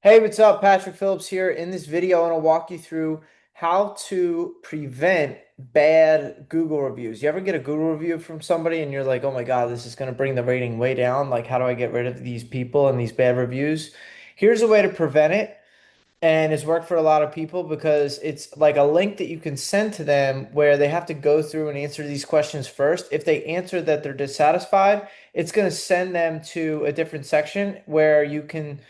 Hey, what's up? Patrick Phillips here. In this video, I want to walk you through how to prevent bad Google reviews. You ever get a Google review from somebody and you're like, oh my God, this is going to bring the rating way down. Like, how do I get rid of these people and these bad reviews? Here's a way to prevent it. And it's worked for a lot of people because it's like a link that you can send to them where they have to go through and answer these questions first. If they answer that they're dissatisfied, it's going to send them to a different section where you can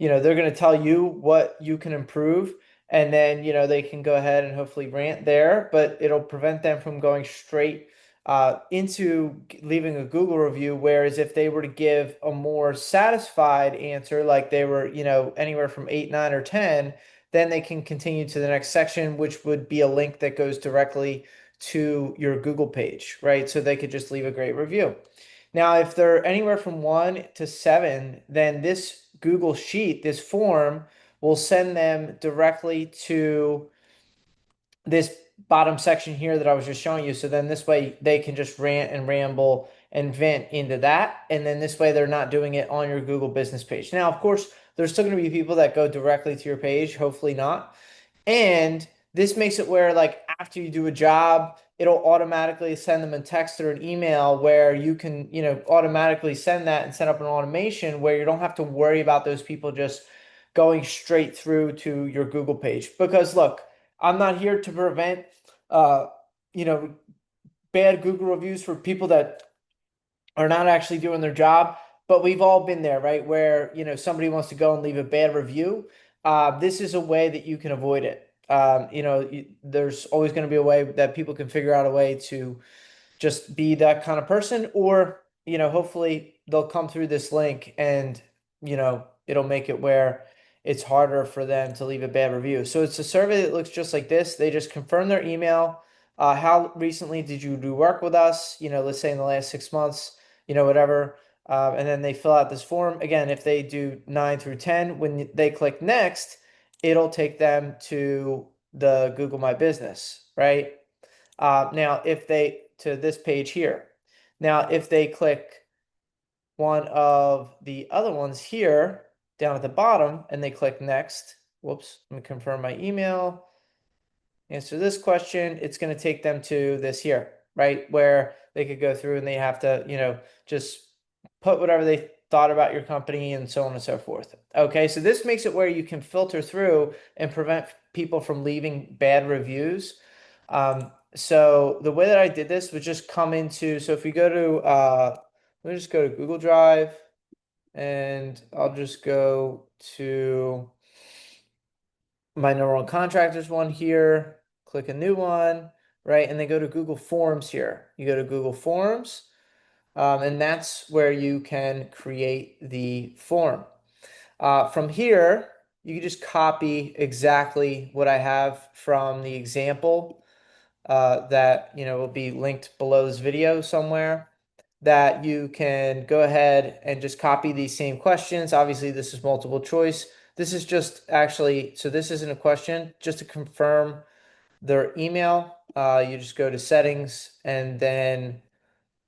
they're going to tell you what you can improve, and then, they can go ahead and hopefully rant there, but it'll prevent them from going straight into leaving a Google review. Whereas if they were to give a more satisfied answer, like they were, anywhere from 8, 9, or 10, then they can continue to the next section, which would be a link that goes directly to your Google page, right? So they could just leave a great review. Now, if they're anywhere from 1 to 7, then this Google Sheet, this form, will send them directly to this bottom section here that I was just showing you. So then this way they can just rant and ramble and vent into that. And then this way they're not doing it on your Google business page. Now, of course, there's still going to be people that go directly to your page, hopefully not. And this makes it where, like, after you do a job, it'll automatically send them a text or an email where you can, automatically send that and set up an automation where you don't have to worry about those people just going straight through to your Google page. Because look, I'm not here to prevent, uh, you know, bad Google reviews for people that are not actually doing their job. But we've all been there, right? Where, somebody wants to go and leave a bad review. This is a way that you can avoid it. There's always going to be a way that people can figure out a way to just be that kind of person, or, hopefully they'll come through this link and, it'll make it where it's harder for them to leave a bad review. So it's a survey that looks just like this. They just confirm their email. How recently did you do work with us? Let's say in the last 6 months, whatever. And then they fill out this form. Again, if they do 9 through 10, when they click next, it'll take them to the Google My Business, right? Now, if they to this page here. Now, if they click one of the other ones here down at the bottom and they click next, whoops, let me confirm my email, answer this question, it's going to take them to this here, right? Where they could go through and they have to, just put whatever they thought about your company and so on and so forth. Okay, so this makes it where you can filter through and prevent people from leaving bad reviews. So the way that I did this was just come into, so if we go to, let me just go to Google Drive, and I'll just go to my number one contractors one here, click a new one, right? And then go to Google Forms here. You go to Google Forms, and that's where you can create the form. From here, you can just copy exactly what I have from the example that will be linked below this video somewhere, that you can go ahead and just copy these same questions. Obviously, this is multiple choice. This is just actually, so this isn't a question, just to confirm their email. You just go to settings and then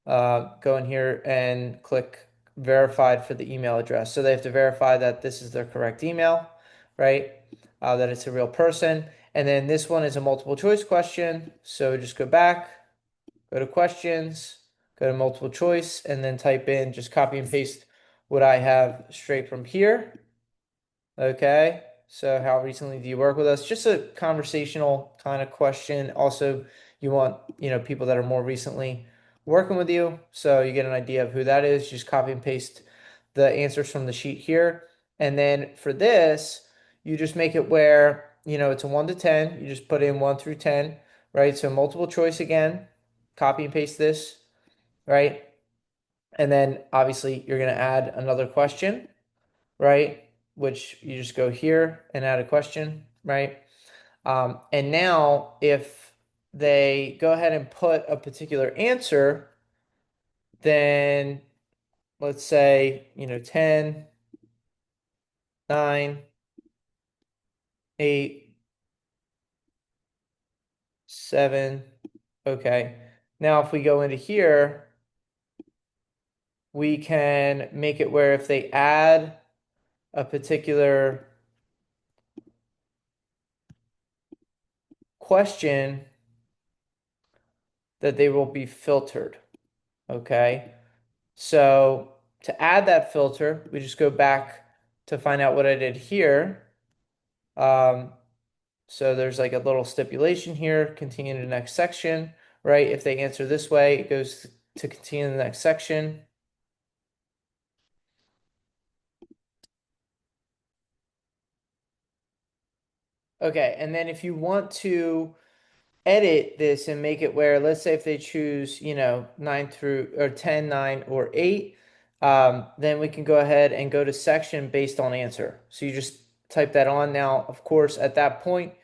go in here and click verified for the email address. So they have to verify that this is their correct email, right? That it's a real person. And then this one is a multiple choice question. So just go back, go to questions, go to multiple choice, and then type in, just copy and paste what I have straight from here. Okay. So how recently do you work with us? Just a conversational kind of question. Also, you want, people that are more recently working with you. So you get an idea of who that is. Just copy and paste the answers from the sheet here. And then for this, you just make it where, it's a 1 to 10. You just put in 1 through 10, right? So multiple choice again, copy and paste this, right? And then obviously you're going to add another question, right? Which you just go here and add a question, right? And now if they go ahead and put a particular answer, then let's say, 10, 9, 8, 7. Okay. Now if we go into here, we can make it where if they add a particular question that they will be filtered. Okay. So to add that filter, we just go back to find out what I did here. Um, so there's like a little stipulation here, continue to the next section, right? If they answer this way, it goes to continue to the next section. Okay, and then if you want to edit this and make it where, let's say if they choose, 9 through or 10, 9, or 8, then we can go ahead and go to section based on answer. So you just type that on. Now, of course, at that point,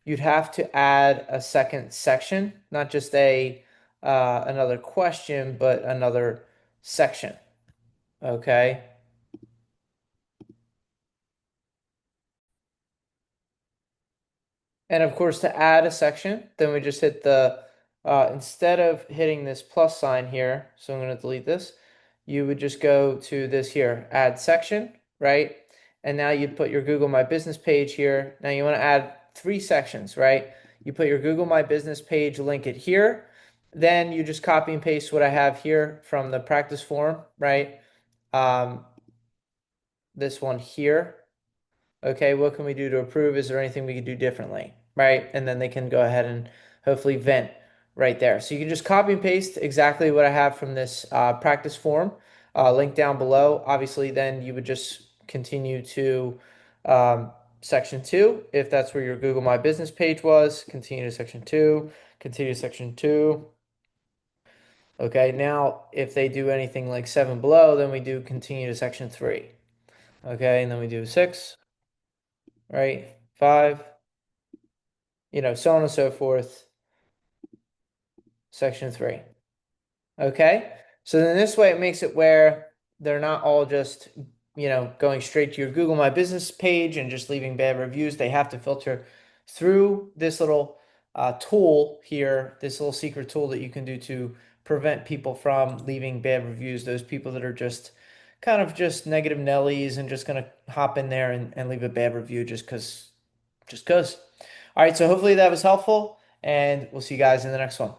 you'd have to add a second section, not just a another question, but another section. Okay. And of course, to add a section, then we just hit the, instead of hitting this plus sign here, so I'm going to delete this, you would just go to this here, add section, right? And now you'd put your Google My Business page here. Now you want to add 3 sections, right? You put your Google My Business page, link it here. Then you just copy and paste what I have here from the practice form, right? Um, this one here. Okay, what can we do to improve? Is there anything we could do differently? Right? And then they can go ahead and hopefully vent right there. So you can just copy and paste exactly what I have from this practice form, link down below. Obviously, then you would just continue to section 2, if that's where your Google My Business page was, continue to section 2, continue to section 2. Okay, now if they do anything like 7 below, then we do continue to section 3. Okay, and then we do 6, right? 5, so on and so forth. Section 3. Okay. So then this way it makes it where they're not all just, going straight to your Google My Business page and just leaving bad reviews. They have to filter through this little tool here, this little secret tool that you can do to prevent people from leaving bad reviews. Those people that are just kind of just negative Nellies and just going to hop in there and leave a bad review just because. All right. So hopefully that was helpful, and we'll see you guys in the next one.